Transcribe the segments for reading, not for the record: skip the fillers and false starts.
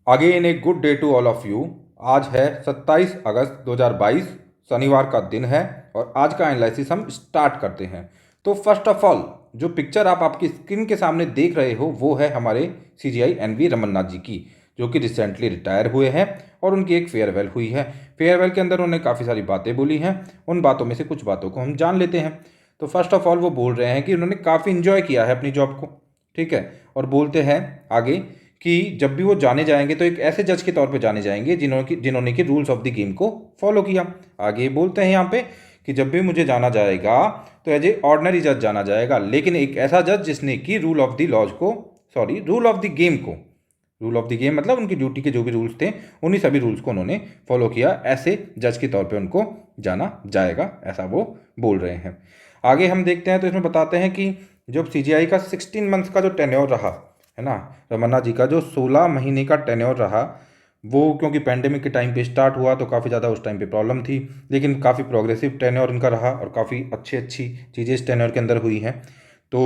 Again a good day to all of you. आज है 27 अगस्त 2022, शनिवार का दिन है और आज का एनालिसिस हम स्टार्ट करते हैं। तो फर्स्ट ऑफ ऑल जो पिक्चर आप आपकी स्क्रीन के सामने देख रहे हो वो है हमारे सीजीआई एनवी रमन्ना जी की, जो कि रिसेंटली रिटायर हुए हैं और उनकी एक फेयरवेल हुई है। फेयरवेल के अंदर उन्होंने काफ़ी सारी बातें बोली हैं, उन बातों में से कुछ बातों को हम जान लेते हैं। तो फर्स्ट ऑफ ऑल वो बोल रहे हैं कि उन्होंने काफ़ी इन्जॉय किया है अपनी जॉब को, ठीक है। और बोलते हैं आगे कि जब भी वो जाने जाएंगे तो एक ऐसे जज के तौर पे जाने जाएंगे जिन्होंने कि रूल्स ऑफ द गेम को फॉलो किया। आगे बोलते हैं यहाँ पे कि जब भी मुझे जाना जाएगा तो एज ए ऑर्डिनरी जज जाना जाएगा, लेकिन एक ऐसा जज जिसने कि रूल ऑफ द लॉज को, sorry rule of the game को, रूल ऑफ द गेम मतलब उनकी ड्यूटी के जो भी रूल्स थे उन्हीं सभी रूल्स को उन्होंने फॉलो किया, ऐसे जज के तौर पे उनको जाना जाएगा, ऐसा वो बोल रहे हैं। आगे हम देखते हैं तो इसमें बताते हैं कि जब सीजीआई का 16 मंथ्स का जो टेन्योर रहा है ना, रमन्ना जी का जो 16 महीने का टेन्योर रहा, वो क्योंकि पैंडेमिक के टाइम पे स्टार्ट हुआ तो काफ़ी ज़्यादा उस टाइम पे प्रॉब्लम थी, लेकिन काफ़ी प्रोग्रेसिव टेन्योर इनका रहा और काफ़ी अच्छी चीज़ें इस टेन्योर के अंदर हुई हैं। तो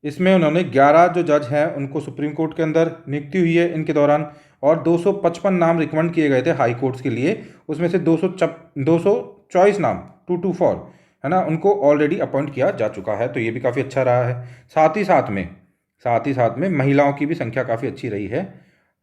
इसमें उन्होंने 11 जो जज हैं उनको सुप्रीम कोर्ट के अंदर नियुक्ति हुई है इनके दौरान, और 255 नाम रिकमेंड किए गए थे हाई कोर्ट्स के लिए, उसमें से 224 नाम 224 है ना, उनको ऑलरेडी अपॉइंट किया जा चुका है। तो ये भी काफ़ी अच्छा रहा है। साथ ही साथ में महिलाओं की भी संख्या काफ़ी अच्छी रही है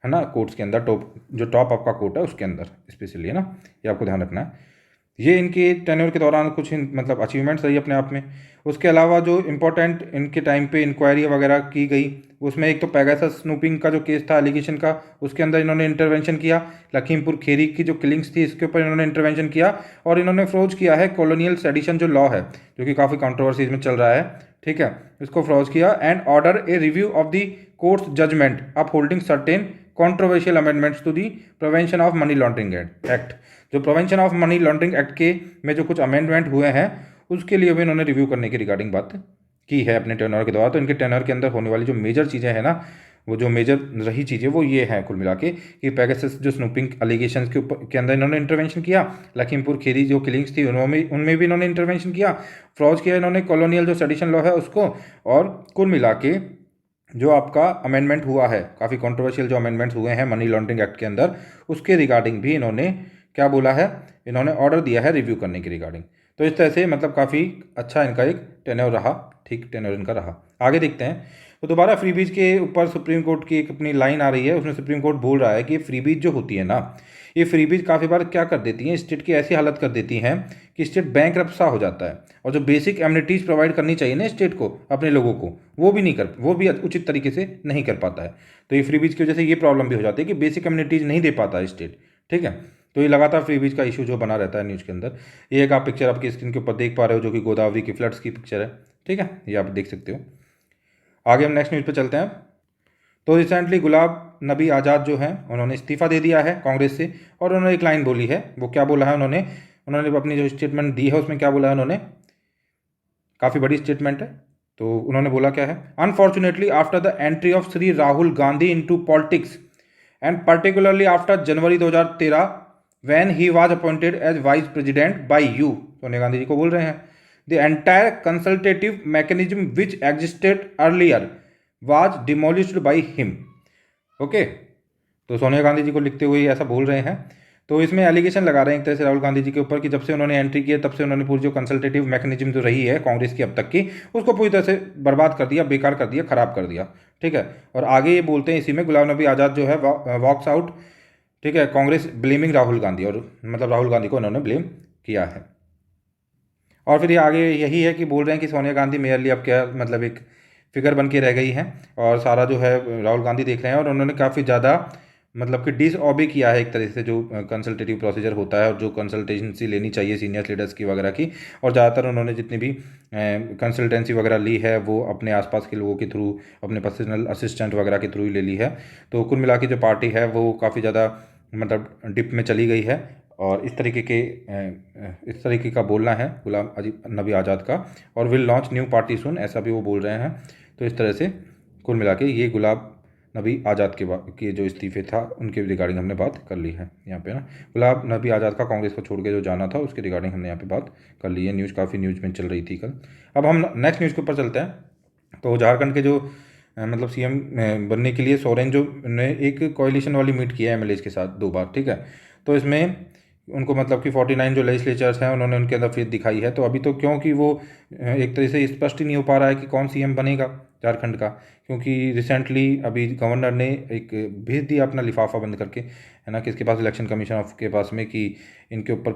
ना, कोर्ट्स के अंदर टॉप आपका कोर्ट है उसके अंदर स्पेशली, है ना, ये आपको ध्यान रखना है। ये इनके टेन्योर के दौरान कुछ मतलब अचीवमेंट्स रही अपने आप में। उसके अलावा जो इम्पोर्टेंट इनके टाइम पे इंक्वायरी वगैरह की गई, उसमें एक तो पेगासस स्नूपिंग का जो केस था एलिगेशन का, उसके अंदर इन्होंने इंटरवेंशन किया। लखीमपुर खेरी की जो किलिंग्स थी इसके ऊपर इन्होंने इंटरवेंशन किया, और इन्होंने फ्रोज किया है कॉलोनियल सेडिशन जो लॉ है, जो कि काफ़ी कंट्रोवर्सीज में चल रहा है, ठीक है, इसको फ्रोज किया and order a review of the court's judgment upholding certain controversial amendments to the prevention of money laundering act. जो prevention of money laundering act के में जो कुछ अमेंडमेंट हुए हैं उसके लिए भी इन्होंने रिव्यू करने की रिगार्डिंग बात की है अपने टेनर के दौरान। तो इनके टेनर के अंदर होने वाली जो मेजर चीज़ें हैं ना, वो जो मेजर रही चीज़ें वो ये हैं कुल मिला के कि पेगासस जो स्नूपिंग एलिगेशंस के ऊपर के अंदर इन्होंने इंटरवेंशन किया, लखीमपुर खेरी जो किलिंग्स थी उनमें भी इन्होंने इंटरवेंशन किया, फ्रॉज किया इन्होंने कॉलोनियल जो सेडिशन लॉ है उसको, और कुल मिला के जो आपका अमेंडमेंट हुआ है, काफ़ी कंट्रोवर्शियल जो अमेंडमेंट्स हुए हैं मनी लॉन्ड्रिंग एक्ट के अंदर, उसके रिगार्डिंग भी इन्होंने क्या बोला है, इन्होंने ऑर्डर दिया है रिव्यू करने की रिगार्डिंग। तो इस तरह से मतलब काफ़ी अच्छा इनका एक टेन्योर रहा, ठीक टेन्योर इनका रहा। आगे देखते हैं तो दोबारा फ्रीबीज के ऊपर सुप्रीम कोर्ट की एक अपनी लाइन आ रही है, उसमें सुप्रीम कोर्ट बोल रहा है कि फ्रीबीज जो होती है ना, ये फ्रीबीज काफ़ी बार क्या कर देती हैं, स्टेट की ऐसी हालत कर देती हैं कि स्टेट बैंक सा हो जाता है, और जो बेसिक एमिनिटीज़ प्रोवाइड करनी चाहिए ना स्टेट को अपने लोगों को, वो भी उचित तरीके से नहीं कर पाता है। तो ये फ्रीबीज की वजह से ये प्रॉब्लम भी हो जाती है कि बेसिक एमिनिटीज़ नहीं दे पाता है स्टेट, ठीक है। तो ये लगातार फ्रीबीज का इशू जो बना रहता है न्यूज़ के अंदर। ये एक आप पिक्चर आपकी स्क्रीन के ऊपर देख पा रहे हो जो कि गोदावरी की फ्लड्स की पिक्चर है, ठीक है, ये आप देख सकते हो। आगे हम नेक्स्ट न्यूज़ पे चलते हैं। तो रिसेंटली गुलाब नबी आज़ाद जो हैं उन्होंने इस्तीफ़ा दे दिया है कांग्रेस से, और उन्होंने एक लाइन बोली है, वो क्या बोला है उन्होंने अपनी जो स्टेटमेंट दी है उसमें क्या बोला है उन्होंने, काफ़ी बड़ी स्टेटमेंट है। तो उन्होंने बोला क्या है, unfortunately after the entry of Shri Rahul Gandhi into politics and particularly after January 2013 when he was appointed as vice president by you, Sonia Gandhi ji को बोल रहे हैं, the entire consultative mechanism which existed earlier was demolished by him. Okay, तो सोनिया गांधी जी को लिखते हुए ऐसा बोल रहे हैं। तो इसमें एलिगेशन लगा रहे हैं एक तरह से राहुल गांधी जी के ऊपर कि जब से उन्होंने एंट्री किया तब से उन्होंने पूरी जो कंसल्टेटिव मैकेनिज्म जो रही है कांग्रेस की अब तक की, उसको पूरी तरह से बर्बाद कर दिया, बेकार कर दिया, खराब कर दिया, ठीक है। और आगे ये बोलते हैं इसी में, गुलाम नबी आज़ाद जो है वॉक्स आउट, ठीक है, कांग्रेस ब्लेमिंग राहुल गांधी, और मतलब राहुल गांधी को उन्होंने ब्लेम किया है। और फिर ये आगे यही है कि बोल रहे हैं कि सोनिया गांधी मेयरली अब क्या मतलब एक फिगर बन के रह गई हैं, और सारा जो है राहुल गांधी देख रहे हैं, और उन्होंने काफ़ी ज़्यादा मतलब कि डिसऑबे किया है एक तरह से जो कंसल्टेटिव प्रोसीजर होता है और जो कंसल्टेंसी लेनी चाहिए सीनियर लीडर्स की वगैरह की, और ज़्यादातर उन्होंने जितनी भी कंसल्टेंसी वगैरह ली है वो अपने आसपास के लोगों के थ्रू, अपने पर्सनल असिस्टेंट वगैरह के थ्रू ही ले ली है। तो कुल मिला के जो पार्टी है वो काफ़ी ज़्यादा मतलब डिप में चली गई है, और इस तरीके का बोलना है गुलाम नबी आज़ाद का, और विल लॉन्च न्यू पार्टी सुन, ऐसा भी वो बोल रहे हैं। तो इस तरह से कुल मिला के ये गुलाम नबी आज़ाद के जो इस्तीफे था उनके रिगार्डिंग हमने बात कर ली है यहाँ पे ना। गुलाम नबी आज़ाद का कांग्रेस को छोड़ के जो जाना था उसके रिगार्डिंग हमने यहाँ पे बात कर ली है। न्यूज़ काफ़ी न्यूज़ में चल रही थी कल। अब हम नेक्स्ट न्यूज़ के ऊपर चलते हैं। तो झारखंड के जो मतलब सीएम बनने के लिए सोरेन जो ने एक कोalition वाली मीट किया है एमएलएज के साथ 2 बार, ठीक है। तो इसमें उनको मतलब कि 49 जो लेजिस्लेचर्स हैं उन्होंने उनके अंदर फेथ दिखाई है। तो अभी तो क्योंकि वो एक तरह से स्पष्ट ही नहीं हो पा रहा है कि कौन सीएम बनेगा झारखंड का, क्योंकि रिसेंटली अभी गवर्नर ने एक भेज दिया अपना लिफाफा बंद करके, है ना, किसके पास, इलेक्शन कमीशन ऑफ के पास में, कि इनके ऊपर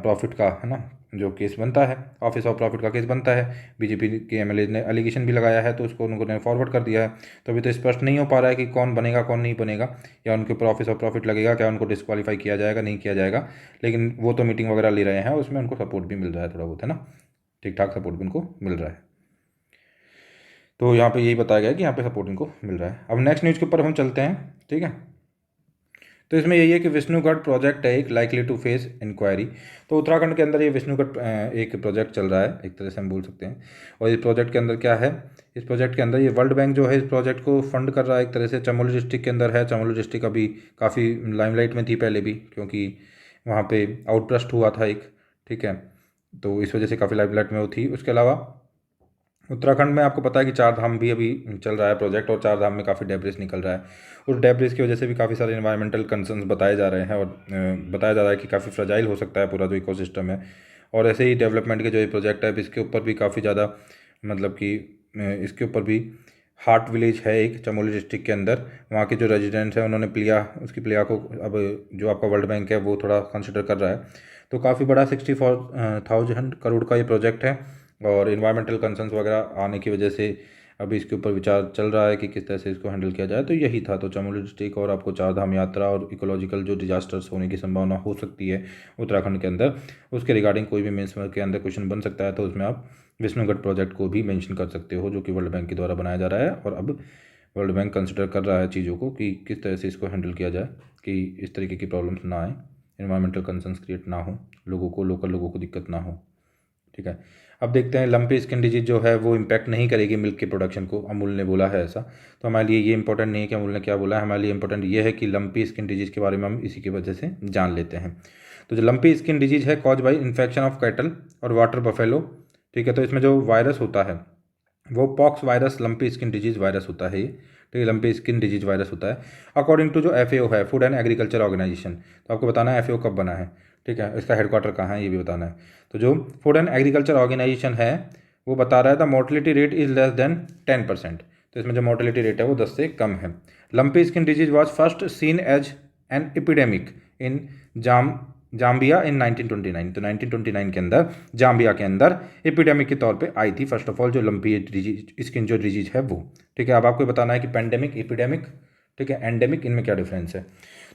प्रॉफिट का, है ना, जो केस बनता है, ऑफिस ऑफ प्रॉफिट का केस बनता है। बीजेपी के एमएलए ने एलिगेशन भी लगाया है, तो उसको उन्होंने फॉरवर्ड कर दिया है। तो अभी तो स्पष्ट नहीं हो पा रहा है कि कौन बनेगा कौन नहीं बनेगा, या उनके ऊपर ऑफिस ऑफ प्रॉफिट लगेगा, क्या उनको डिस्क्वालीफाई किया जाएगा नहीं किया जाएगा। लेकिन वो तो मीटिंग वगैरह ले रहे हैं, उसमें उनको सपोर्ट भी मिल रहा है थोड़ा बहुत, है ना, ठीक ठाक सपोर्ट भी उनको मिल रहा है। तो यहाँ पे यही बताया गया है कि यहाँ पे सपोर्ट इनको मिल रहा है। अब नेक्स्ट न्यूज़ के ऊपर हम चलते हैं, ठीक है। तो इसमें यही है कि विष्णुगढ़ प्रोजेक्ट है एक लाइकली टू फेस इंक्वायरी। तो उत्तराखंड के अंदर ये विष्णुगढ़ एक प्रोजेक्ट चल रहा है, एक तरह से हम बोल सकते हैं। और इस प्रोजेक्ट के अंदर क्या है, इस प्रोजेक्ट के अंदर ये वर्ल्ड बैंक जो है इस प्रोजेक्ट को फंड कर रहा है एक तरह से। चमोली डिस्ट्रिक्ट के अंदर है। चमोली डिस्ट्रिक्ट अभी काफ़ी लाइमलाइट में थी पहले भी, क्योंकि वहाँ पे आउटब्रस्ट हुआ था एक, ठीक है। तो इस वजह से काफ़ी लाइमलाइट में वो थी। उसके अलावा उत्तराखंड में आपको पता है कि 4 धाम भी अभी चल रहा है प्रोजेक्ट, और 4 धाम में काफ़ी डेब्रिस निकल रहा है। उस डेब्रिस की वजह से भी काफ़ी सारे इन्वायरमेंटल कंसर्न्स बताए जा रहे हैं, और बताया जा रहा है कि काफ़ी फ्रजाइल हो सकता है पूरा जो इकोसिस्टम है। और ऐसे ही डेवलपमेंट के जो ये प्रोजेक्ट है इसके ऊपर भी काफ़ी ज़्यादा, मतलब कि इसके ऊपर भी हार्ट विलेज है एक चमोली डिस्ट्रिक्ट के अंदर। वहाँ के जो रेजिडेंट्स हैं उन्होंने उसकी प्लिया को अब जो आपका वर्ल्ड बैंक है वो थोड़ा कंसिडर कर रहा है। तो काफ़ी बड़ा 64,000 करोड़ का ये प्रोजेक्ट है, और इन्वायरमेंटल कंसर्न्स वगैरह आने की वजह से अभी इसके ऊपर विचार चल रहा है कि किस तरह से इसको हैंडल किया जाए। तो यही था। तो चमोली डिस्ट्रिक्ट और आपको 4 धाम यात्रा और इकोलॉजिकल जो डिजास्टर्स होने की संभावना हो सकती है उत्तराखंड के अंदर, उसके रिगार्डिंग कोई भी मेंस के अंदर क्वेश्चन बन सकता है। तो उसमें आप विष्णुगढ़ प्रोजेक्ट को भी मेंशन कर सकते हो, जो कि वर्ल्ड बैंक के द्वारा बनाया जा रहा है। और अब वर्ल्ड बैंक कंसिडर कर रहा है चीज़ों को कि किस तरह से इसको हैंडल किया जाए कि इस तरीके की प्रॉब्लम्स ना आए, इन्वायरमेंटल कंसर्न्स क्रिएट ना हो, लोगों को, लोकल लोगों को दिक्कत ना हो, ठीक है। अब देखते हैं लंपी स्किन डिजीज जो है वो इम्पैक्ट नहीं करेगी मिल्क के प्रोडक्शन को, अमूल ने बोला है ऐसा। तो हमारे लिए ये इंपॉर्टेंट नहीं है कि अमूल ने क्या बोला है, हमारे लिए इंपॉर्टेंट ये है कि लंपी स्किन डिजीज के बारे में हम इसी की वजह से जान लेते हैं। तो जो लंपी स्किन डिजीज है cause by infection of cattle और वाटर बफेलो, ठीक है। तो इसमें जो वायरस होता है वो pox virus lumpy skin disease virus होता है ये, ठीक है। लंपी स्किन डिजीज वायरस होता है अकॉर्डिंग टू जो एफएओ है, फूड एंड एग्रीकल्चर ऑर्गेनाइजेशन। तो आपको बताना है एफएओ कब बना है, ठीक है, इसका हेडक्वार्टर कहाँ है ये भी बताना है। तो जो फूड एंड एग्रीकल्चर ऑर्गेनाइजेशन है वो बता रहा है the mortality rate is less than 10%। तो इसमें जो मोर्टलिटी रेट है वो 10 से कम है। Lumpy skin disease was first seen as an epidemic in Zambia in 1929। तो 1929 के अंदर जाम्बिया के अंदर एपिडेमिक के तौर पे आई थी फर्स्ट ऑफ ऑल जो लंपी डिजीज स्किन जो डिजीज है वो, ठीक है। अब आपको बताना है कि पेंडेमिक, एपिडेमिक, ठीक है, एंडेमिक, इनमें क्या डिफरेंस है।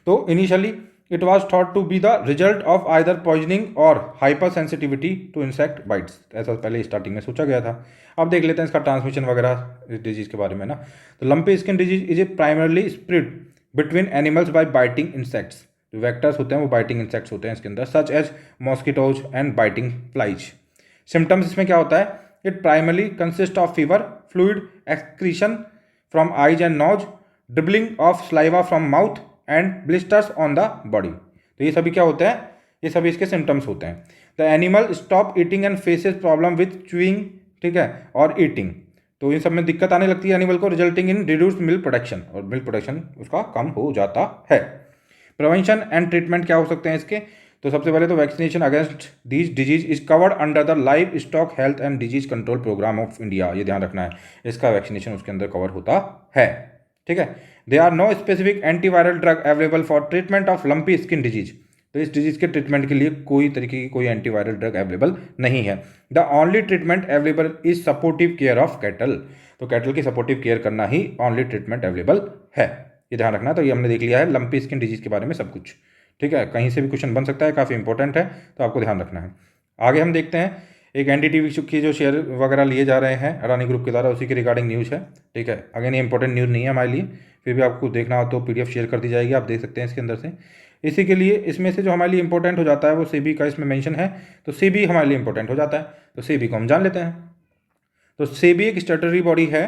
तो initially it was thought to be the result of either poisoning or hypersensitivity to insect bites, ऐसा पहले स्टार्टिंग में सोचा गया था। अब देख लेते हैं इसका ट्रांसमिशन वगैरह इस डिजीज के बारे में ना। तो lumpy skin disease is a primarily spread between animals by biting insects. जो वेक्टर्स होते हैं वो बाइटिंग इंसेक्ट्स होते हैं इसके अंदर, such as mosquitoes and biting flies. Symptoms इसमें क्या होता है, it primarily consist of fever, fluid excretion from eyes and nose, dribbling of saliva from mouth and blisters on the body. तो ये सभी क्या होते हैं, ये सभी इसके सिम्टम्स होते हैं। The animal stop eating and faces problem with chewing, ठीक है, और ईटिंग। तो इन सब में दिक्कत आने लगती है एनिमल को, resulting in reduced milk production, और मिल्क प्रोडक्शन उसका कम हो जाता है। प्रिवेंशन एंड ट्रीटमेंट क्या हो सकते हैं इसके, तो सबसे पहले तो vaccination against these disease is covered under the livestock health and disease control programme of India. ये ध्यान रखना है, इसका वैक्सीनेशन उसके अंदर कवर होता है, ठीक है। They are no specific antiviral drug available for treatment of lumpy skin disease. तो इस डिजीज के ट्रीटमेंट के लिए कोई तरीके की कोई एंटीवायरल ड्रग अवेलेबल नहीं है। The only treatment available is supportive care of cattle. तो कैटल की सपोर्टिव केयर करना ही ओनली ट्रीटमेंट अवेलेबल है, ये ध्यान रखना। तो ये हमने देख लिया है लंपी स्किन डिजीज के बारे में सब कुछ, ठीक है। कहीं से भी क्वेश्चन बन सकता है, काफ़ी इंपॉर्टेंट है, तो आपको ध्यान रखना है। आगे हम देखते हैं एक एनडीटीवी की जो शेयर वगैरह लिए जा रहे हैं अडानी ग्रुप के द्वारा, उसी के रिगार्डिंग न्यूज़ है, ठीक है। अगेन ये इंपॉर्टेंट न्यूज़ नहीं है हमारे लिए, फिर भी आपको देखना हो तो पीडीएफ शेयर कर दी जाएगी, आप देख सकते हैं इसके अंदर से। इसी के लिए इसमें से जो हमारे लिए इंपॉर्टेंट हो जाता है वो सेबी का इसमें मेंशन है, तो सेबी हमारे लिए इंपॉर्टेंट हो जाता है। तो सेबी को हम जान लेते हैं। तो सेबी एक स्टैट्यूटरी बॉडी है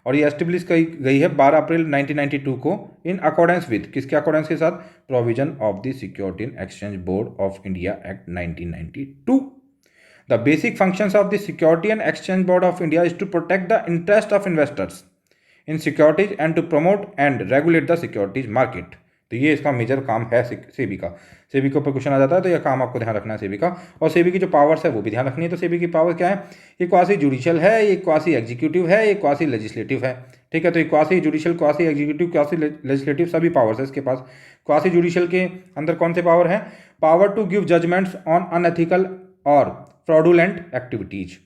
और ये एस्टेब्लिश की गई है 12 अप्रैल 1992 को इन अकॉर्डेंस विद, किसके अकॉर्डेंस के साथ, provision of the security and exchange board of India act 1992। The basic functions of the security and exchange board of India is to protect the interest of investors in securities and to promote and regulate the securities market. तो ये इसका major काम है सेबी का। सेबी के ऊपर question आ जाता है तो यह काम आपको ध्यान रखना है सेबी का। और सेबी की जो पावर्स है वो भी ध्यान रखनी है। तो सेबी की पावर क्या है? ये क्वासी जुडिशियल है, ये क्वासी एग्जीक्यूटिव है, ये क्वासी लेजिस्लेटिव है। ठीक है, तो ये quasi judicial, quasi executive, quasi legislative सभी पावर्स है इसके पास। क्वासी जुडिशियल के अंदर कौन से पावर हैं? Power to give judgments on unethical और फ्रॉडुलेंट एक्टिविटीज।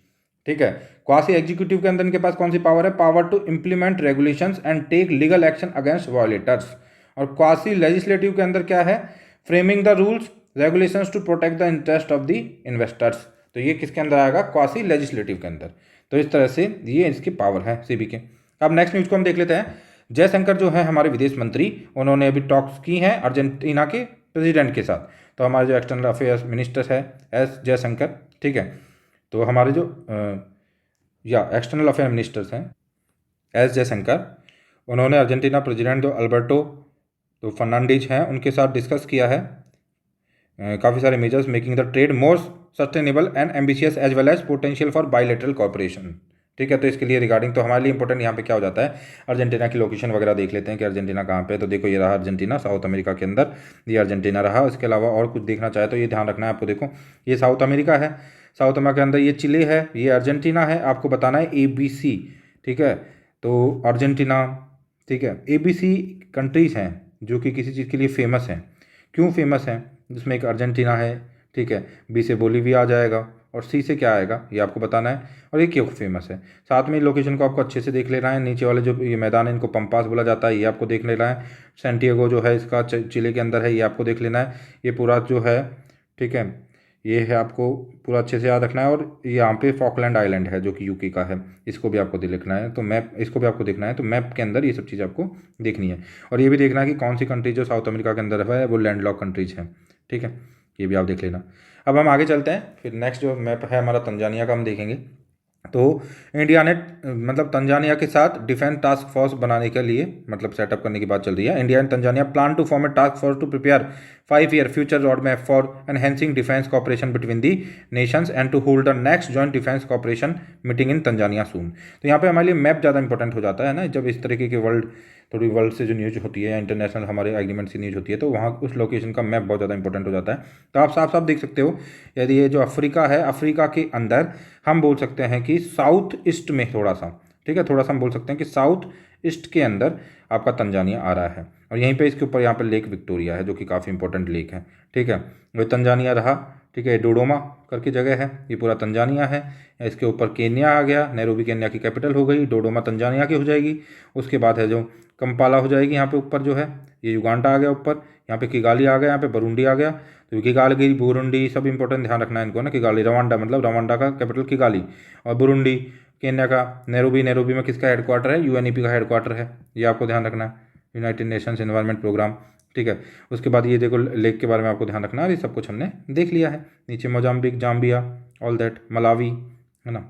ठीक है। क्वासी एग्जीक्यूटिव के अंदर इनके पास कौन सी पावर है? Power to implement regulations and take legal action against violators. और क्वासी लेजिस्लेटिव के अंदर क्या है? Framing the rules regulations to protect the interest of the investors. तो ये किसके अंदर आएगा? क्वासी लेजिस्लेटिव के अंदर। तो इस तरह से ये इसकी पावर है सेबी के। अब नेक्स्ट न्यूज़ को हम देख लेते हैं। जयशंकर जो है हमारे विदेश मंत्री, उन्होंने अभी टॉक्स की हैं अर्जेंटीना के प्रेसिडेंट के साथ। तो हमारे जो एक्सटर्नल अफेयर्स मिनिस्टर है एस जयशंकर, ठीक है, तो हमारे जो एक्सटर्नल अफेयर मिनिस्टर्स हैं एस जयशंकर, उन्होंने अर्जेंटीना प्रेसिडेंट जो अल्बर्टो तो फर्नांडीज हैं उनके साथ डिस्कस किया है काफ़ी सारे measures making the trade more sustainable and ambitious as well as potential for bilateral corporation. ठीक है, तो इसके लिए रिगार्डिंग तो हमारे लिए इंपॉर्टेंट यहाँ पे क्या हो जाता है, अर्जेंटीना की लोकेशन वगैरह देख लेते हैं कि अर्जेंटीना कहाँ पे है। तो देखो ये रहा अर्जेंटीना, साउथ अमेरिका के अंदर ये अर्जेंटीना रहा। इसके अलावा और कुछ देखना चाहे तो ये ध्यान रखना है आपको। देखो ये साउथ अमेरिका है, साउथ अमेरिका के अंदर ये चिले है, ये अर्जेंटीना है। आपको बताना है ABC। ठीक है, तो अर्जेंटीना, ठीक है, ABC कंट्रीज़ हैं जो कि किसी चीज़ के लिए फेमस हैं। क्यों फेमस हैं? जिसमें एक अर्जेंटीना है, ठीक है, B से बोलीविया आ जाएगा और C से क्या आएगा ये आपको बताना है, और ये क्यों फेमस है। साथ में लोकेशन को आपको अच्छे से देख लेना है। नीचे वाले जो ये मैदान है इनको पंपास बोला जाता है, ये आपको देख लेना है। सैंटियागो जो है इसका चिले के अंदर है, ये आपको देख लेना है। ये पूरा जो है, ठीक है, ये है आपको पूरा अच्छे से याद रखना है। और यहाँ पे फॉकलैंड आइलैंड है जो कि UK का है, इसको भी आपको देखना है। तो मैप, इसको भी आपको देखना है। तो मैप के अंदर ये सब चीज़ आपको देखनी है। और ये भी देखना है कि कौन सी कंट्री जो साउथ अमेरिका के अंदर है वो लैंडलॉक कंट्रीज हैं। ठीक है, ये भी आप देख लेना। अब हम आगे चलते हैं, फिर नेक्स्ट जो मैप है हमारा तंजानिया का हम देखेंगे। तो इंडिया ने मतलब तंजानिया के साथ डिफेंस टास्क फोर्स बनाने के लिए मतलब सेटअप करने की बात चल रही है। India and Tanzania plan to form a task force to prepare 5-year future road map for enhancing defence cooperation between the nations and to hold the next joint defence cooperation meeting in Tanzania soon. तो यहाँ पे हमारे लिए map ज़्यादा important हो जाता है ना, जब इस तरीके के थोड़ी वर्ल्ड से जो न्यूज़ होती है या इंटरनेशनल हमारे एग्रीमेंट से न्यूज़ होती है, तो वहाँ उस लोकेशन का मैप बहुत ज़्यादा इंपॉर्टेंट हो जाता है। तो आप साफ साफ देख सकते हो, यदि ये जो अफ्रीका है, अफ्रीका के अंदर हम बोल सकते हैं कि साउथ ईस्ट में थोड़ा सा, ठीक है, थोड़ा सा हम बोल सकते हैं कि साउथ ईस्ट के अंदर आपका तंजानिया आ रहा है। और यहीं पे इसके ऊपर यहाँ पे लेक विक्टोरिया है जो कि काफ़ी इंपॉर्टेंट लेक है। ठीक है, वो तंजानिया रहा। ठीक है, डोडोमा करके जगह है, ये पूरा तंजानिया है। इसके ऊपर केन्या आ गया, नैरोबी केन्या की कैपिटल हो गई, डोडोमा तंजानिया की हो जाएगी। उसके बाद है जो कंपाला हो जाएगी यहाँ पे ऊपर जो है, ये युगांडा आ गया ऊपर, यहाँ पे किगाली आ गया, यहाँ पे बरूंडी आ गया। तो किगाली, बुरुंडी सब इंपॉर्टेंट ध्यान रखना है इनको ना। किगाली रवांडा, मतलब रवांडा का कैपिटल किगाली, और बुरुंडी केन्या का नैरोबी। नैरोबी में किसका हेडक्वार्टर है? UNEP का हेडक्वार्टर है, ये आपको ध्यान रखना है, यूनाइटेड नेशंस एनवायरनमेंट प्रोग्राम। ठीक है, उसके बाद ये देखो लेक के बारे में आपको ध्यान रखना है। ये सब कुछ हमने देख लिया है। नीचे Mozambique, Zambia, all that, Malawi, है ना,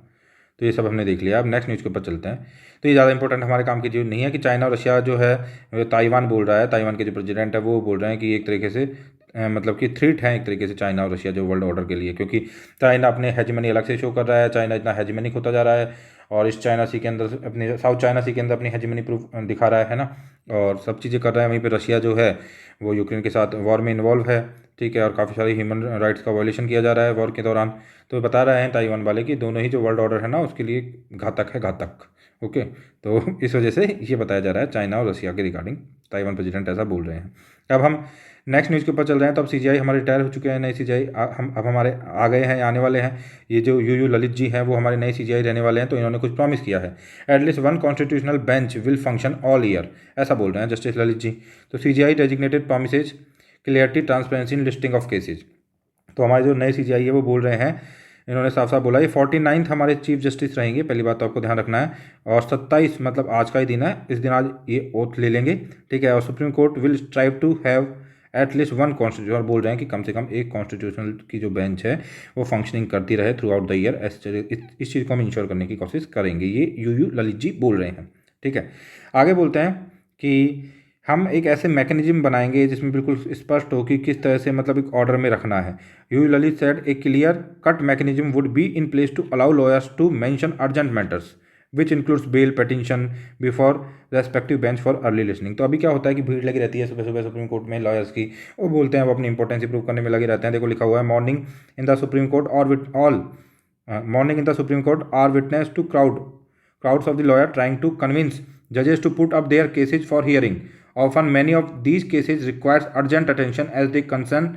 तो ये सब हमने देख लिया। अब नेक्स्ट न्यूज़ के ऊपर चलते हैं। तो ये ज़्यादा इंपॉर्टेंट हमारे काम की चीज़ नहीं है कि चाइना और रशिया जो है ताइवान बोल रहा है, ताइवान के जो प्रेसिडेंट है वो बोल रहे हैं कि एक तरीके से मतलब कि थ्रेट है एक तरीके से चाइना और रशिया जो वर्ल्ड ऑर्डर के लिए, क्योंकि चाइना अपने हेजमनी अलग से शो कर रहा है। चाइना इतना हेजमनिक होता जा रहा है और इस चाइना सी के अंदर अपनी साउथ चाइना सी के अंदर अपनी हेजमनी प्रूफ दिखा रहा है ना, और सब चीज़ें कर रहा है। वहीं पे रशिया जो है वो यूक्रेन के साथ वॉर में इन्वॉल्व है। ठीक है, और काफ़ी सारी ह्यूमन राइट्स का वायलेशन किया जा रहा है वॉर के दौरान। तो बता रहे हैं ताइवान वाले कि दोनों ही जो वर्ल्ड ऑर्डर है ना उसके लिए घातक है, घातक। ओके, तो इस वजह से ये बताया जा रहा है चाइना और रशिया के रिगार्डिंग, ताइवान प्रेसिडेंट ऐसा बोल रहे हैं। अब हम नेक्स्ट न्यूज़ के ऊपर चल रहे हैं। तो अब CGI हमारे रिटायर हो चुके हैं, नए CGI हम अब हमारे आ गए हैं, आने वाले हैं। ये जो UU ललित जी हैं वो हमारे नए CGI रहने वाले हैं। तो इन्होंने कुछ प्रॉमिस किया है, at least 1 constitutional bench will function all year, ऐसा बोल रहे हैं जस्टिस ललित जी। तो CGI designated promises clarity transparency in listing of cases. तो हमारे जो नए CGI है वो बोल रहे हैं, इन्होंने साफ साफ बोला ये 49th हमारे चीफ जस्टिस रहेंगे। पहली बात तो आपको ध्यान रखना है। और 27 मतलब आज का ही दिन है, इस दिन आज ये ओथ ले लेंगे। ठीक है, और supreme court will strive to have at least 1 constitution, बोल रहे हैं कि कम से कम एक कॉन्स्टिट्यूशनल की जो बेंच है वो फंक्शनिंग करती रहे थ्रू आउट द ईयर। इस चीज़ को हम इंश्योर करने की कोशिश करेंगे, ये UU ललित जी बोल रहे हैं। ठीक है, आगे बोलते हैं कि हम एक ऐसे मैकेनिज्म बनाएंगे जिसमें बिल्कुल स्पष्ट हो कि किस तरह से मतलब एक ऑर्डर में रखना है। UU Lalit said a clear cut mechanism would be in place to allow lawyers to mention urgent matters which includes bail petition before respective bench for early listening. तो अभी क्या होता है कि भीड़ लगी रहती है सुबह सुबह सुप्रीम कोर्ट में लॉयर्स की, वो बोलते हैं वो अपनी इंपॉर्टेंस प्रूव करने में लगे रहते हैं। देखो लिखा हुआ है morning in the supreme court और with all morning in the supreme court are witness to crowds of the lawyer trying to convince judges to put up their cases for hearing. Often many of these cases requires urgent attention as they concern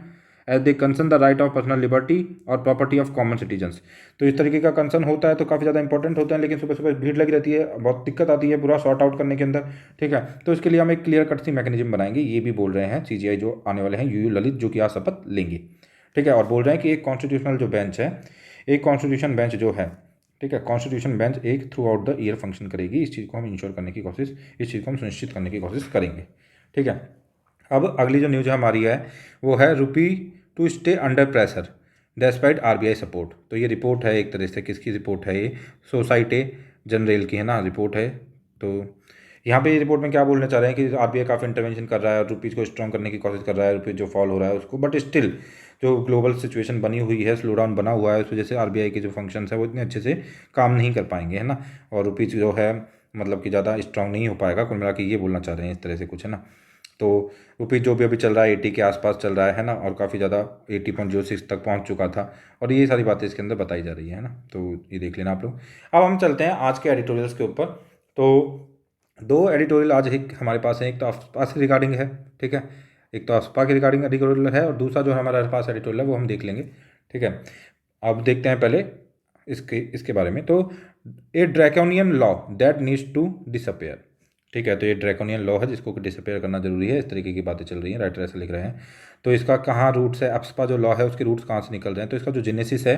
the right of personal liberty or property of common citizens। तो इस तरीके का concern होता है तो काफ़ी ज़्यादा important होते हैं, लेकिन सुबह सुबह भीड़ लगी रहती है, बहुत दिक्कत आती है पूरा सॉर्ट आउट करने के अंदर। ठीक है, तो इसके लिए हम एक क्लियर कट सी मैकेनिज्म बनाएंगे, ये भी बोल रहे हैं CGI जो आने वाले हैं UU ललित, जो कि आज शपथ लेंगे। ठीक है, और बोल रहे हैं कि एक कॉन्स्टिट्यूशनल जो बेंच है, एक कॉन्स्टिट्यूशन बेंच जो है, ठीक है, कॉन्स्टिट्यूशन बेंच एक through out the year function करेगी। इस चीज़ को हम इंश्योर करने की कोशिश, इस चीज़ को हम सुनिश्चित करने की कोशिश करेंगे। ठीक है, अब अगली जो न्यूज़ हमारी है वो है rupee to stay under pressure despite RBI support. तो ये रिपोर्ट है एक तरह से, किसकी रिपोर्ट है ये, सोसाइटी जनरल की है ना रिपोर्ट है। तो यहाँ पे ये रिपोर्ट में क्या बोलना चाह रहे हैं कि RBI काफ़ी इंटरवेंशन कर रहा है और रुपीज़ को स्ट्रॉन्ग करने की कोशिश कर रहा है, रुपीज़ जो फॉल हो रहा है उसको, बट स्टिल जो ग्लोबल सिचुएशन बनी हुई है, स्लो डाउन बना हुआ है, उस वजह से RBI के जो फंक्शंस है वो इतने अच्छे से काम नहीं कर पाएंगे, है ना, और रुपीज़ जो है मतलब कि ज़्यादा स्ट्रॉन्ग नहीं हो पाएगा। कुल मिला के ये बोलना चाह रहे हैं इस तरह से कुछ, है ना। तो रुपीज़ जो भी अभी चल रहा है 80 के आसपास चल रहा है ना, और काफ़ी ज़्यादा 80.06 तक पहुंच चुका था, और ये सारी बातें इसके अंदर बताई जा रही है ना, तो ये देख लेना आप लोग। अब हम चलते हैं आज के एडिटोरियल्स के ऊपर। तो दो एडिटोरियल आज एक हमारे पास है, एक तो अफस्पा से रिगार्डिंग है, ठीक है, एक तो अफस्पा के रिगार्डिंग एडिटोरियल है, और दूसरा जो हमारे पास एडिटोरियल है वो हम देख लेंगे। ठीक है, अब देखते हैं पहले इसके बारे में। तो a draconian law that needs to disappear. ठीक है, तो ये ड्रैकोनियन लॉ है जिसको डिसअपेयर करना जरूरी है, इस तरीके की बातें चल रही हैं, राइटर ऐसे लिख रहे हैं। तो इसका कहाँ रूट्स है, अफस्पा जो लॉ है उसके रूट्स कहाँ से निकल रहे हैं, तो इसका जो जेनेसिस है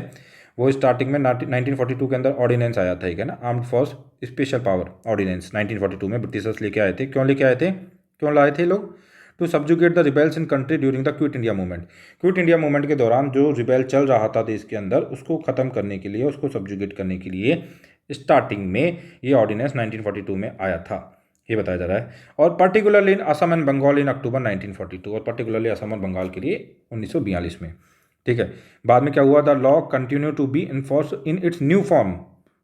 वो स्टार्टिंग में 1942 के अंदर ऑर्डिनेंस आया था, ठीक है ना, armed force special power ordinance 1942 में ब्रिटिशर्स लेके आए थे। क्यों लेके आए थे, क्यों लाए थे लोग, to subjugate the rebels in country during the quit India movement. Quit India movement के दौरान जो रिबेल चल रहा था देश के अंदर, उसको ख़त्म करने के लिए, उसको सब्जुगेट करने के लिए स्टार्टिंग में ये ऑर्डिनेंस 1942 में आया था, ये बताया जा रहा है। और particularly in Assam and Bengal in October 1942, और पर्टिकुलरली असम और बंगाल के लिए 1942 में। ठीक है, बाद में क्या हुआ, the law continue to be in force in its new form.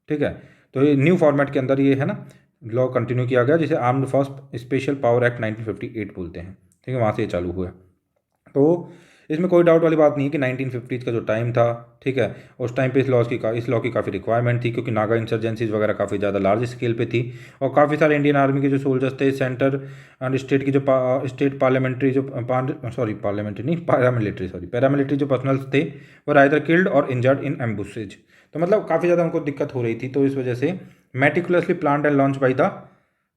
ठीक है, तो ये न्यू फॉर्मेट के अंदर ये है ना लॉ कंटिन्यू किया गया, जिसे armed force special power act 1958 बोलते हैं। ठीक है, वहाँ से ये चालू हुआ। तो इसमें कोई डाउट वाली बात नहीं है कि 1950 का जो टाइम था, ठीक है, उस टाइम पे इस लॉ की काफ़ी रिक्वायरमेंट थी, क्योंकि नागा इंसर्जेंसीज वगैरह काफ़ी ज़्यादा लार्ज स्केल पे थी, और काफ़ी सारे इंडियन आर्मी के जो सोल्जर्स थे, सेंटर एंड स्टेट की जो स्टेट पार्लियामेंट्री जो पैरामिलिट्री जो पर्सनल्स थे वो आइदर किल्ड और इंजर्ड इन एम्बुसेज। तो मतलब काफ़ी ज़्यादा उनको दिक्कत हो रही थी, तो इस वजह से meticulously planned and launch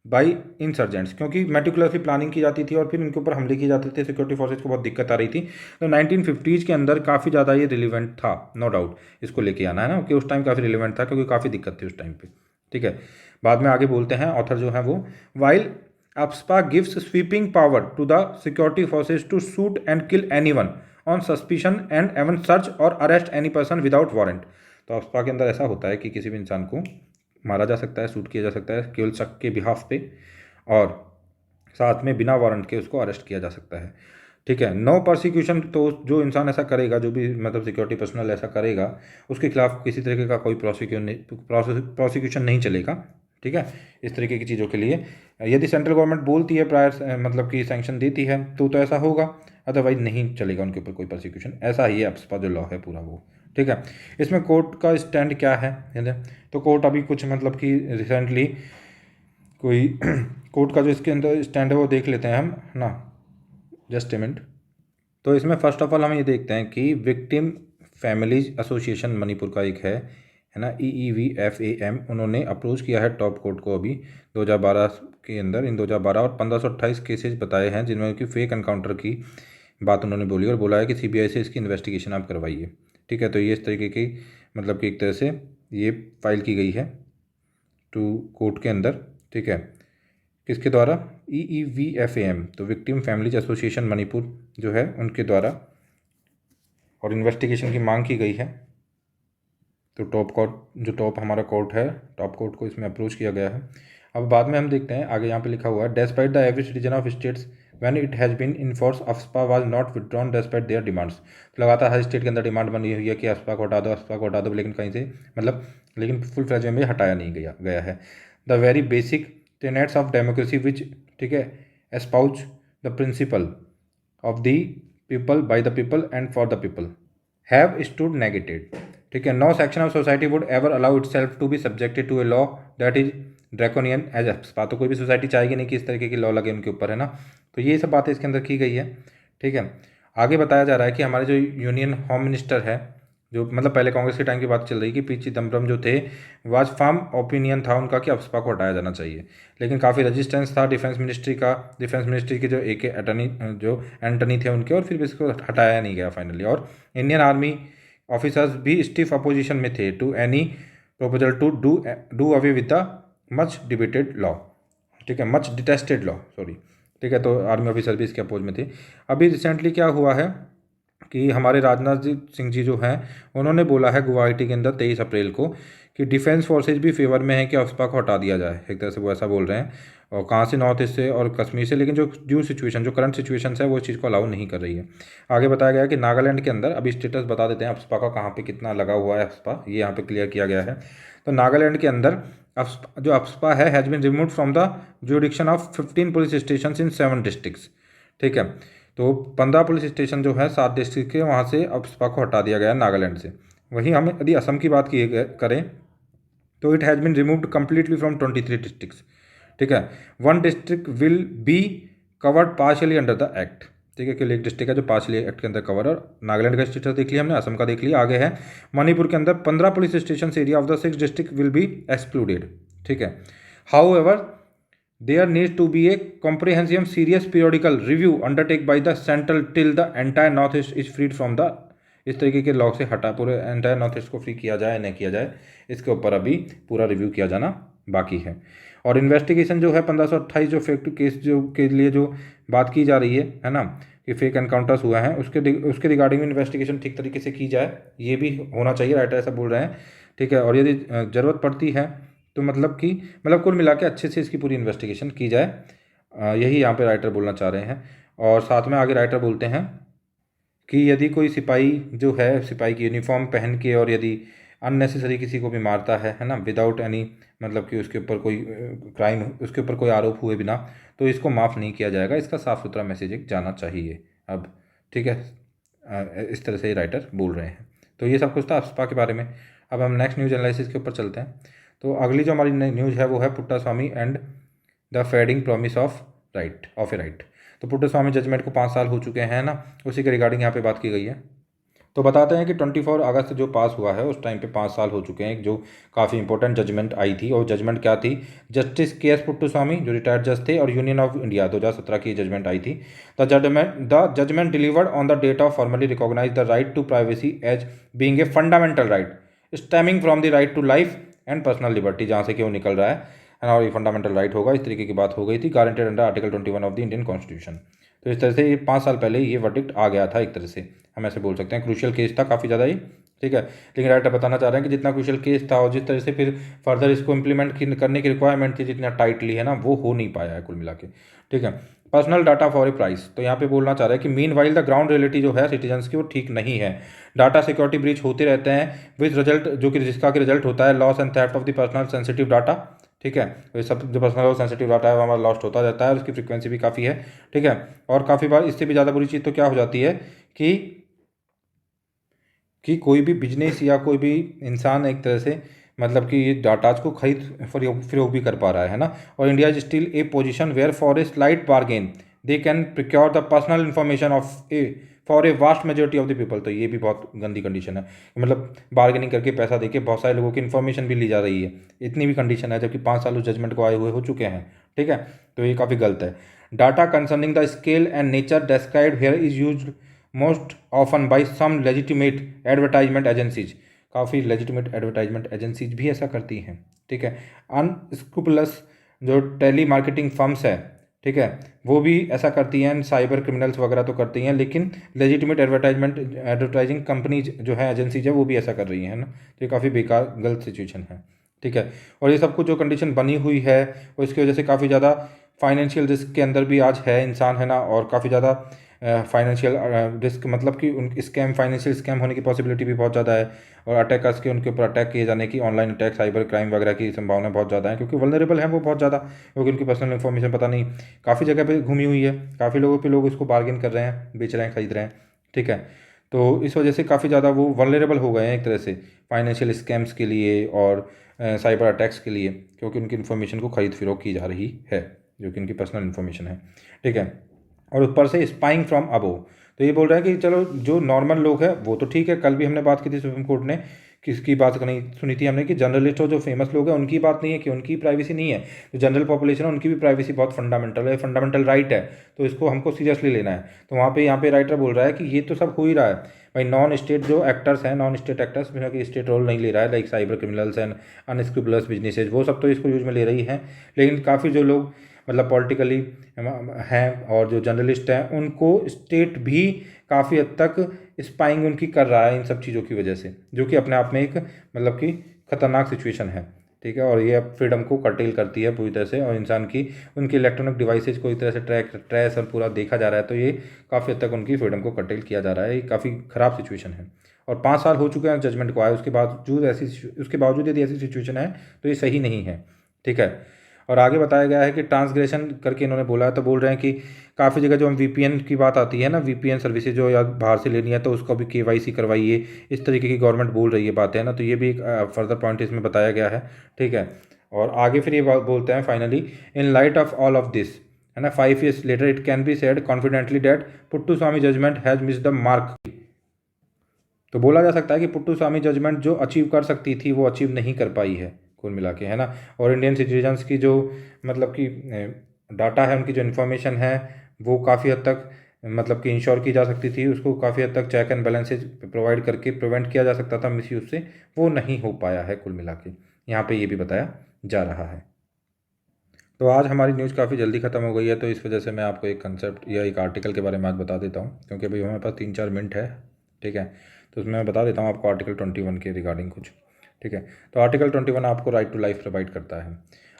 by insurgents, क्योंकि मेटिकुलसली प्लानिंग की जाती थी और फिर इनके ऊपर हमले किए जाते थे, सिक्योरिटी फोर्सेज को बहुत दिक्कत आ रही थी। तो 1950s के अंदर काफ़ी ज़्यादा ये रिलेवेंट था, नो डाउट, इसको लेके आना है ना, कि उस टाइम काफ़ी रिलेवेंट था, क्योंकि काफ़ी दिक्कत थी उस टाइम पे। ठीक है, बाद में आगे बोलते हैं ऑथर जो है वो, while AFSPA gives sweeping power to the security forces to shoot and kill anyone on suspicion and even search or arrest any person without warrant. तो अफस्पा के अंदर ऐसा होता है कि किसी भी इंसान को मारा जा सकता है, शूट किया जा सकता है केवल शक के बिहाफ पे, और साथ में बिना वारंट के उसको अरेस्ट किया जा सकता है। ठीक है, नो प्रोसिक्यूशन, तो जो इंसान ऐसा करेगा, जो भी मतलब सिक्योरिटी पर्सनल ऐसा करेगा, उसके खिलाफ किसी तरीके का कोई प्रोसिक्यूशन नहीं चलेगा। ठीक है, इस तरीके की चीज़ों के लिए यदि सेंट्रल गवर्नमेंट बोलती है प्रायर मतलब कि सैंक्शन देती है तो ऐसा होगा, अदरवाइज नहीं चलेगा उनके ऊपर कोई प्रोसिक्यूशन। ऐसा ही है अफस्पा जो लॉ है पूरा वो। ठीक है, इसमें कोर्ट का स्टैंड क्या है, तो कोर्ट अभी कुछ मतलब कि रिसेंटली कोई कोर्ट का जो इसके अंदर स्टैंड है वो देख लेते हैं हम ना, जस्ट ए मिनट। तो इसमें फर्स्ट ऑफ ऑल हम ये देखते हैं कि विक्टिम फैमिलीज एसोसिएशन मणिपुर का एक है ना, EEVFAM, उन्होंने अप्रोच किया है टॉप कोर्ट को अभी 2012 के अंदर, इन 2012 और 1528 केसेज बताए हैं जिनमें कि फेक एनकाउंटर की बात उन्होंने बोली, और बोला है कि CBI से इसकी इन्वेस्टिगेशन आप करवाइए। ठीक है, तो ये इस तरीके की मतलब कि एक तरह से ये फाइल की गई है टू कोर्ट के अंदर। ठीक है, किसके द्वारा, EEVFAM, तो विक्टिम फैमिलीज एसोसिएशन मणिपुर जो है उनके द्वारा, और इन्वेस्टिगेशन की मांग की गई है। तो टॉप कोर्ट, जो टॉप हमारा कोर्ट है, टॉप कोर्ट को इसमें अप्रोच किया गया है। अब बाद में हम देखते हैं आगे, यहाँ पे लिखा हुआ है, despite the every citizen of states when it has been in force AFSPA was not withdrawn despite their demands. तो लगातार हर स्टेट के अंदर डिमांड बनी हुई है कि अफस्पा को हटा दो, अफस्पा को हटा दो, लेकिन कहीं से मतलब लेकिन फुल फ्लैज वे में हटाया नहीं गया है। The very basic tenets of democracy which, ठीक है, espouse the principle of the people, by the people and for the people, have stood negated, ठीक है। No section of society would ever allow itself to be subjected to a law that is draconian as AFSPA. तो कोई भी society चाहेगी नहीं कि इस तरीके की लॉ लगे उनके ऊपर, है ना। तो ये सब बातें इसके अंदर की गई है, ठीक है। आगे बताया जा रहा है कि हमारे जो यूनियन होम मिनिस्टर है, जो मतलब पहले कांग्रेस के टाइम की बात चल रही कि पी चिदम्बरम जो थे, वाज फर्म ओपिनियन था उनका कि अप्सपा को हटाया जाना चाहिए, लेकिन काफ़ी रेजिस्टेंस था डिफेंस मिनिस्ट्री का, डिफेंस मिनिस्ट्री के जो एक अटर्नी जो एंटनी थे उनके, और फिर भी इसको हटाया नहीं गया फाइनली। और इंडियन आर्मी ऑफिसर्स भी स्टिफ अपोजिशन में थे to any proposal to do away with the much debated law, ठीक है, मच डिटेस्टेड लॉ, सॉरी, ठीक है। तो आर्मी ऑफिसर भी इसके अपोज में थे। अभी रिसेंटली क्या हुआ है कि हमारे राजनाथ सिंह जी जो हैं उन्होंने बोला है गुवाहाटी के अंदर 23 अप्रैल को कि डिफेंस फोर्सेज भी फेवर में है कि अफ्सपा को हटा दिया जाए, एक तरह से वो ऐसा बोल रहे हैं। और कहाँ से, नॉर्थ ईस्ट से और कश्मीर से, लेकिन जो सिचुएशन, जो करंट सिचुएशन है वो इस चीज़ को अलाउ नहीं कर रही है। आगे बताया गया कि नागालैंड के अंदर, अभी स्टेटस बता देते हैं अफ्सपा का, कहाँ पे कितना लगा हुआ है अफ्सपा, ये यहाँ पे क्लियर किया गया है। तो नागालैंड के अंदर जो अफ्सपा है has been removed from the जुडिक्शन of 15 police station in 7 districts, ठीक है। तो 15 पुलिस स्टेशन जो है 7 डिस्ट्रिक्ट के, वहाँ से अफ्सपा को हटा दिया गया है नागालैंड से। वहीं हमें यदि असम की बात की करें तो it has been removed completely from 23 districts, ठीक है। 1 district will be covered partially under the act, ठीक है, कि एक डिस्ट्रिक्ट है जो पार्शियली एक्ट के अंदर कवर है। और नागालैंड का स्टेटस देख लिया हमने, असम का देख लिया। आगे है मणिपुर के अंदर 15 police station area of the 6 district will be excluded, ठीक है। However there needs to be a comprehensive serious periodical review undertake by the central till the entire north east is freed from the, इस तरीके के law से हटा, पूरे entire north east को free किया जाए नहीं किया जाए, इसके ऊपर अभी पूरा रिव्यू किया जाना बाकी है। और इन्वेस्टिगेशन जो है 1528 जो फेक केस जो के लिए जो बात की जा रही है ना, कि फेक एनकाउंटर्स हुआ है, उसके रिगार्डिंग इन्वेस्टिगेशन ठीक तरीके से की जाए, ये भी होना चाहिए, राइटर ऐसा बोल रहे हैं, ठीक है। और यदि ज़रूरत पड़ती है तो मतलब कुल मिला के अच्छे से इसकी पूरी इन्वेस्टिगेशन की जाए, यही यहाँ पे राइटर बोलना चाह रहे हैं। और साथ में आगे राइटर बोलते हैं कि यदि कोई सिपाही जो है, सिपाही की यूनिफॉर्म पहन के और यदि अननेसेसरी किसी को भी मारता है ना, विदाउट एनी, मतलब कि उसके ऊपर कोई क्राइम, उसके ऊपर कोई आरोप हुए बिना, तो इसको माफ़ नहीं किया जाएगा। इसका साफ सुथरा मैसेज एक जाना चाहिए अब, ठीक है। इस तरह से राइटर बोल रहे हैं। तो ये सब कुछ था अफ्सपा के बारे में। अब हम नेक्स्ट न्यूज़ एनालिसिस के ऊपर चलते हैं। तो अगली जो हमारी न्यूज़ है वो है Puttaswamy and the fading promise of A right. तो पुट्टास्वामी जजमेंट को 5 साल हो चुके हैं ना, उसी के रिगार्डिंग यहाँ पे बात की गई है। तो बताते हैं कि 24 अगस्त जो पास हुआ है उस टाइम पे 5 साल हो चुके हैं, जो काफ़ी इंपॉर्टेंट जजमेंट आई थी। और जजमेंट क्या थी? जस्टिस के एस पुट्टुस्वामी जो रिटायर्ड जज थे और यूनियन ऑफ इंडिया 2017 की जजमेंट आई थी। The judgment delivered on the date of formally recognize the right to privacy as being a fundamental right stemming from the right to life and personal liberty, जहाँ से कि वो निकल रहा है और ये फंडामेंटल राइट होगा, इस तरीके की बात हो गई थी, guaranteed under article 21 of the Indian constitution. तो इस तरह से ये 5 साल पहले ये वर्डिक्ट आ गया था, एक तरह से हम ऐसे बोल सकते हैं। क्रूशियल केस था काफ़ी ज़्यादा ही, ठीक है। लेकिन राइटर बताना चाह रहे हैं कि जितना क्रूशियल केस था और जिस तरह से फिर फर्दर इसको इम्प्लीमेंट करने की रिक्वायरमेंट थी, जितना टाइटली है ना, वो हो नहीं पाया है कुल मिला के, ठीक है। Personal data for a price, तो यहाँ पे बोलना चाह रहे हैं कि mean while the ground reality जो है सिटीजन्स की वो ठीक नहीं है। डाटा सिक्योरिटी ब्रीच होते रहते हैं विद रिजल्ट, जो कि जिसका कि रिजल्ट होता है loss and theft of the personal sensitive data, ठीक है। तो ये सब जो पर्सनल और सेंसिटिव डाटा है वो हमारा लॉस्ट होता रहता है और उसकी फ्रीक्वेंसी भी काफ़ी है, ठीक है। और काफ़ी बार इससे भी ज़्यादा बुरी चीज़ तो क्या हो जाती है कि कोई भी बिजनेस या कोई भी इंसान एक तरह से मतलब कि ये डाटाज को खरीद फरोख भी कर पा रहा है ना। और India is still a position where for a slight bargain they can procure the personal information of a for a vast majority of the people. तो ये भी बहुत गंदी कंडीशन है, मतलब बार्गेनिंग करके पैसा देके बहुत सारे लोगों की इन्फॉर्मेशन भी ली जा रही है, इतनी भी कंडीशन है, जबकि 5 साल उस जजमेंट को आए हुए हो चुके हैं, ठीक है। तो ये काफ़ी गलत है। Data concerning the scale and nature described here is used most often by some legitimate advertisement agencies, काफ़ी लेजिटिमेट एडवर्टाइजमेंट एजेंसीज भी ऐसा करती हैं, ठीक है। अनस्क्रूपुलस जो टेली मार्केटिंग फर्म्स है, ठीक है, वो भी ऐसा करती हैं, साइबर क्रिमिनल्स वगैरह तो करती हैं, लेकिन लेजिटिमेट एडवर्टाइजिंग कंपनीज जो है एजेंसीज है वो भी ऐसा कर रही हैं ना। तो ये काफ़ी बेकार गलत सिचुएशन है, ठीक है। और ये सब कुछ जो कंडीशन बनी हुई है और इसकी वजह से काफ़ी ज़्यादा फाइनेंशियल रिस्क के अंदर भी आज है इंसान, है ना। और काफ़ी ज़्यादा फाइनेंशियल रिस्क, मतलब कि उन फाइनेंशियल स्कैम होने की पॉसिबिलिटी भी बहुत ज़्यादा है, और अटैकर्स के उनके ऊपर अटैक किए जाने की, ऑनलाइन अटैक, साइबर क्राइम वगैरह की संभावना बहुत ज़्यादा है, क्योंकि वल्नरेबल हैं वो बहुत ज़्यादा, क्योंकि उनकी पर्सनल इन्फॉर्मेशन पता नहीं काफ़ी जगह पे घूमी हुई है, काफ़ी लोगों पे लोग इसको बार्गेन कर रहे हैं, बेच रहे हैं, खरीद रहे हैं, ठीक है। तो इस वजह से काफ़ी ज़्यादा वो वल्नरेबल हो गए हैं एक तरह से फाइनेंशियल स्कैम्स के लिए और साइबर अटैक्स के लिए, क्योंकि उनकी इन्फॉर्मेशन को खरीद फरोख्त की जा रही है, जो कि उनकी पर्सनल इन्फॉर्मेशन है, ठीक है। और ऊपर से स्पाइंग फ्रॉम अबोव, तो ये बोल रहा है कि चलो जो नॉर्मल लोग हैं वो तो ठीक है, कल भी हमने बात की थी सुप्रीम कोर्ट ने किसकी बात नहीं सुनी थी हमने कि जर्नलिस्ट और जो फेमस लोग हैं उनकी बात नहीं है कि उनकी प्राइवेसी नहीं है, तो जनरल पॉपुलेशन है उनकी भी प्राइवेसी बहुत फंडामेंटल है, फंडामेंटल राइट है, तो इसको हमको सीरियसली लेना है। तो वहाँ पे यहाँ पे राइटर बोल रहा है कि ये तो सब हो ही रहा है भाई, नॉन स्टेट जो एक्टर्स हैं, नॉन स्टेट एक्टर्स जिनका कि स्टेट रोल नहीं ले रहा है, like cyber criminals and अनस्क्रूपुलस businesses, वो सब तो इसको यूज में ले रही हैं, लेकिन काफ़ी जो लोग मतलब पॉलिटिकली हैं और जो जर्नलिस्ट हैं उनको स्टेट भी काफ़ी हद तक स्पाइंग उनकी कर रहा है इन सब चीज़ों की वजह से, जो कि अपने आप में एक मतलब कि खतरनाक सिचुएशन है, ठीक है। और ये फ्रीडम को कर्टेल करती है पूरी तरह से, और इंसान की उनकी इलेक्ट्रॉनिक डिवाइसेज को एक तरह से ट्रेस और पूरा देखा जा रहा है, तो ये काफ़ी हद तक उनकी फ्रीडम को कर्टेल किया जा रहा है, ये काफ़ी ख़राब सिचुएशन है। और 5 साल हो चुके हैं जजमेंट को आए, उसके बावजूद यदि ऐसी सिचुएशन है तो ये सही नहीं है, ठीक है। और आगे बताया गया है कि ट्रांसग्रेशन करके इन्होंने बोला है, तो बोल रहे हैं कि काफ़ी जगह जो हम वीपीएन की बात आती है ना, वीपीएन सर्विसेज जो या बाहर से लेनी है तो उसका भी केवाईसी करवाइए, इस तरीके की गवर्नमेंट बोल रही है बातें ना, तो ये भी एक फर्दर पॉइंट इसमें बताया गया है, ठीक है। और आगे फिर ये बोलते हैं finally, in light of all of this, है ना, 5 years later it can be said confidently that Puttaswamy judgment has miss the mark. तो बोला जा सकता है कि पुट्टुस्वामी जजमेंट जो अचीव कर सकती थी वो अचीव नहीं कर पाई है कुल मिला के, है ना। और इंडियन सिटीजन्स की जो मतलब कि डाटा है, उनकी जो इन्फॉर्मेशन है वो काफ़ी हद तक मतलब कि इंश्योर की जा सकती थी, उसको काफ़ी हद तक चेक एंड बैलेंसेज प्रोवाइड करके प्रिवेंट किया जा सकता था मिसयूज से, वो नहीं हो पाया है कुल मिला के, यहाँ पे ये भी बताया जा रहा है। तो आज हमारी न्यूज़ काफ़ी जल्दी ख़त्म हो गई है, तो इस वजह से मैं आपको एक कंसेप्ट या एक आर्टिकल के बारे में आज बता देता हूँ, क्योंकि अभी हमारे पास 3-4 मिनट है, ठीक है। तो उसमें मैं बता देता हूँ आपको आर्टिकल 21 के रिगार्डिंग कुछ, ठीक है। तो आर्टिकल 21 आपको राइट टू लाइफ प्रोवाइड करता है।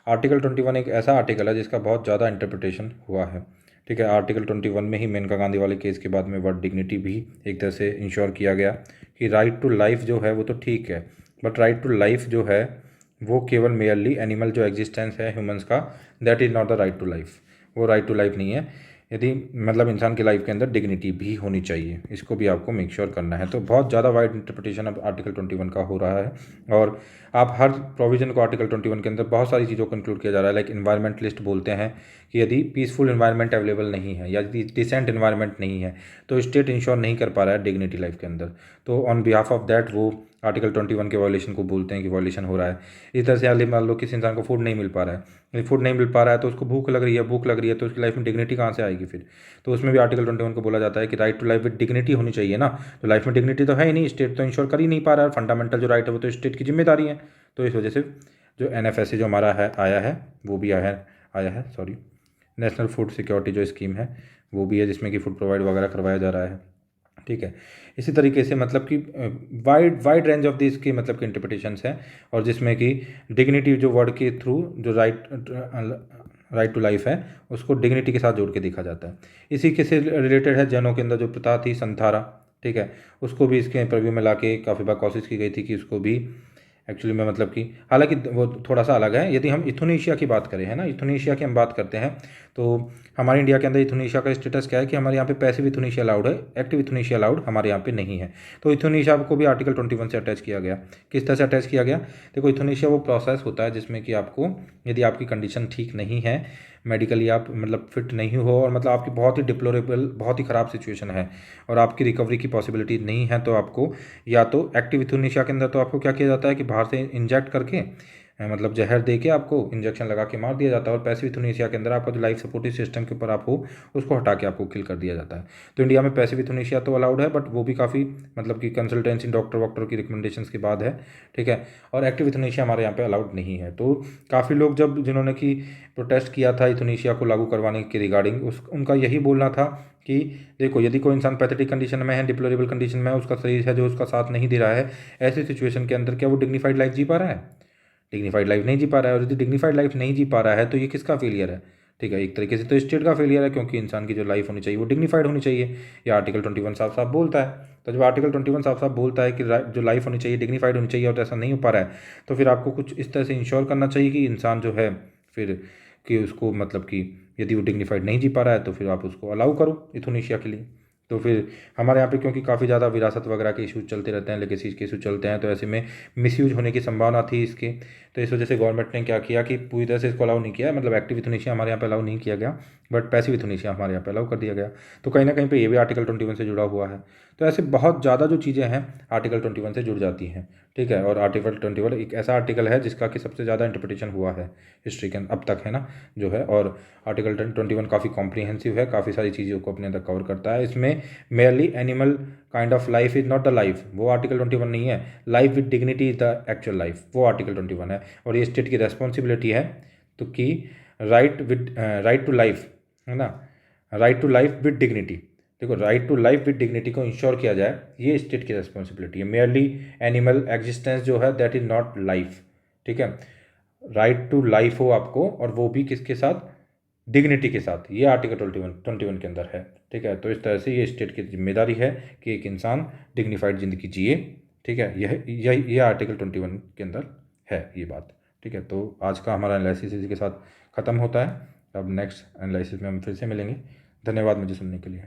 आर्टिकल 21 एक ऐसा आर्टिकल है जिसका बहुत ज़्यादा इंटरप्रिटेशन हुआ है, ठीक है। आर्टिकल 21 में ही मेनका गांधी वाले केस के बाद में वर्ड डिग्निटी भी एक तरह से इंश्योर किया गया कि राइट टू लाइफ जो है वो तो ठीक है, बट राइट टू लाइफ जो है वो केवल मेयरली एनिमल जो एग्जिस्टेंस है ह्यूमंस का, that is not the right to life, वो राइट टू लाइफ नहीं है। यदि मतलब इंसान की लाइफ के अंदर डिग्निटी भी होनी चाहिए, इसको भी आपको मेक श्योर करना है। तो बहुत ज़्यादा वाइड इंटरप्रिटेशन अब आर्टिकल 21 का हो रहा है, और आप हर प्रोविजन को आर्टिकल 21 के अंदर बहुत सारी चीज़ों को इंक्लूड किया जा रहा है, लाइक इन्वायरमेंटलिस्ट बोलते हैं कि यदि पीसफुल इन्वायरमेंट अवेलेबल नहीं है या यदि डिसेंट इन्वायरमेंट नहीं है तो स्टेट इंश्योर नहीं कर पा रहा है डिग्निटी लाइफ के अंदर, तो ऑन बिहाफ ऑफ दैट वो आर्टिकल 21 के वायलेशन को बोलते हैं कि वायलेशन हो रहा है। इस तरह से मान लो किसी इंसान को फूड नहीं मिल पा रहा है, यदि फूड नहीं मिल पा रहा है तो उसको भूख लग रही है तो उसकी लाइफ में डिग्निटी कहाँ से आएगी फिर, तो उसमें भी आर्टिकल 21 को बोला जाता है कि right to life with dignity होनी चाहिए ना, तो लाइफ में डिग्निटी तो है ही नहीं, स्टेट तो इंश्योर कर ही नहीं पा रहा है, फंडामेंटल जो राइट है वो तो स्टेट की जिम्मेदारी है। तो इस वजह से जो NFSA जो हमारा है आया है वो भी आया है सॉरी, नेशनल फूड सिक्योरिटी जो स्कीम है वो भी है, जिसमें कि फूड प्रोवाइड वगैरह करवाया जा रहा है, ठीक है। इसी तरीके से मतलब कि wide wide range of this की मतलब कि इंटरप्रिटेशंस हैं, और जिसमें कि डिग्निटी जो वर्ड के थ्रू जो राइट टू लाइफ है उसको डिग्निटी के साथ जोड़ के देखा जाता है। इसी के से रिलेटेड है जैनों के अंदर जो प्रथा थी संथारा, ठीक है, उसको भी इसके प्रव्यू में लाके काफ़ी बार कोशिश की गई थी कि उसको भी एक्चुअली में मतलब कि हालांकि वो थोड़ा सा अलग है। यदि हम इथोनेशिया की बात करें, है ना, इथोनेशिया की हम बात करते हैं तो हमारे इंडिया के अंदर इथोनेशिया का स्टेटस क्या है कि हमारे यहाँ पे पैसिव इथोनेशिया अलाउड है, एक्टिव इथोनेशिया अलाउड हमारे यहाँ पे नहीं है। तो इथोनेशिया को भी आर्टिकल 21 से अटैच किया गया। किस तरह से अटैच किया गया? देखो, इथोनेशिया वो प्रोसेस होता है जिसमें कि आपको यदि आपकी कंडीशन ठीक नहीं है, मेडिकली आप मतलब फिट नहीं हो, और मतलब आपकी बहुत ही डिप्लोरेबल बहुत ही ख़राब सिचुएशन है और आपकी रिकवरी की पॉसिबिलिटी नहीं है, तो आपको या तो एक्टिव इथोनेशिया के अंदर तो आपको क्या किया जाता है कि बाहर से इंजेक्ट करके मतलब जहर दे के आपको इंजेक्शन लगा के मार दिया जाता है, और पैसिव इथोनेशिया के अंदर आपका जो लाइफ सपोर्टिव सिस्टम के ऊपर आप हो उसको हटा के आपको किल कर दिया जाता है। तो इंडिया में पैसिव इथोनेशिया तो अलाउड है, बट वो भी काफ़ी मतलब कि कंसल्टेंसी डॉक्टर की रिकमेंडेशंस के बाद है, ठीक है। और एक्टिव इथोनेशिया हमारे यहाँ पे अलाउड नहीं है। तो काफ़ी लोग जब जिन्होंने कि प्रोटेस्ट किया था इथोनेशिया को लागू करवाने के रिगार्डिंग, उनका यही बोलना था कि देखो, यदि कोई इंसान पैथेटिक कंडीशन में है, डिप्लोरेबल कंडीशन में है, उसका शरीर है जो उसका साथ नहीं दे रहा है, ऐसी सिचुएशन के अंदर क्या वो डिग्निफाइड लाइफ जी पा रहा है? डिग्निफाइड लाइफ नहीं जी पा रहा है। और यदि डिग्निफाइड लाइफ नहीं जी पा रहा है तो ये किसका फेलियर है? ठीक है, एक तरीके से तो स्टेट का फेलियर है, क्योंकि इंसान की जो लाइफ होनी चाहिए वो डिग्निफाइड होनी चाहिए, ये आर्टिकल 21 साफ साफ बोलता है। तो जब आर्टिकल 21 साफ साफ बोलता है कि जो लाइफ होनी चाहिए डिग्निफाइड होनी चाहिए और ऐसा नहीं हो पा रहा है, तो फिर आपको कुछ इस तरह से इंश्योर करना चाहिए कि इंसान जो है फिर कि उसको मतलब कि यदि वो डिग्निफाइड नहीं जी पा रहा है तो फिर आप उसको अलाउ करो यूथनेशिया के लिए। तो फिर हमारे यहाँ पे क्योंकि काफ़ी ज़्यादा विरासत वगैरह के इशूज़ चलते रहते हैं, लेगेसी के इशू चलते हैं, तो ऐसे में मिसयूज होने की संभावना थी इसके। तो इस वजह से गवर्नमेंट ने क्या किया कि पूरी तरह से इसको अलाउ नहीं किया, मतलब एक्टिव यूथनेशिया हमारे यहाँ पे अलाउ नहीं किया गया, बट पैसिव यूथनेशिया हमारे यहाँ पे अलाउ कर दिया गया। तो कहीं ना कहीं पे ये भी आर्टिकल 21 से जुड़ा हुआ है। तो ऐसे बहुत ज़्यादा जो चीज़ें हैं आर्टिकल 21 से जुड़ जाती हैं, ठीक है। और आर्टिकल 21 एक ऐसा आर्टिकल है जिसका कि सबसे ज़्यादा इंटरप्रिटेशन हुआ है हिस्ट्री के अब तक, है ना, जो है। और आर्टिकल 21 काफ़ी कॉम्प्रिहेंसिव है, काफ़ी सारी चीज़ों को अपने अंदर कवर करता है। इसमें merely animal kind of life is not the life, वो आर्टिकल 21 नहीं है। Life with dignity is the actual life, वो आर्टिकल 21 है। और ये स्टेट की रेस्पॉन्सिबिलिटी है तो कि राइट टू लाइफ, है ना, right to life with dignity. देखो, right to life with dignity को इंश्योर किया जाए, ये स्टेट की रेस्पॉन्सिबिलिटी है। मेयरली एनिमल एग्जिस्टेंस जो है दैट इज़ नॉट लाइफ, ठीक है। राइट टू लाइफ हो आपको, और वो भी किसके साथ, डिग्निटी के साथ, ये आर्टिकल 21 के अंदर है, ठीक है। तो इस तरह से ये स्टेट की जिम्मेदारी है कि एक इंसान डिग्निफाइड ज़िंदगी जिए, ठीक है। यह आर्टिकल 21 के अंदर है ये बात, ठीक है। तो आज का हमारा एनालिसिस इसी के साथ ख़त्म होता है। अब नेक्स्ट एनालिसिस में हम फिर से मिलेंगे। धन्यवाद मुझे सुनने के लिए।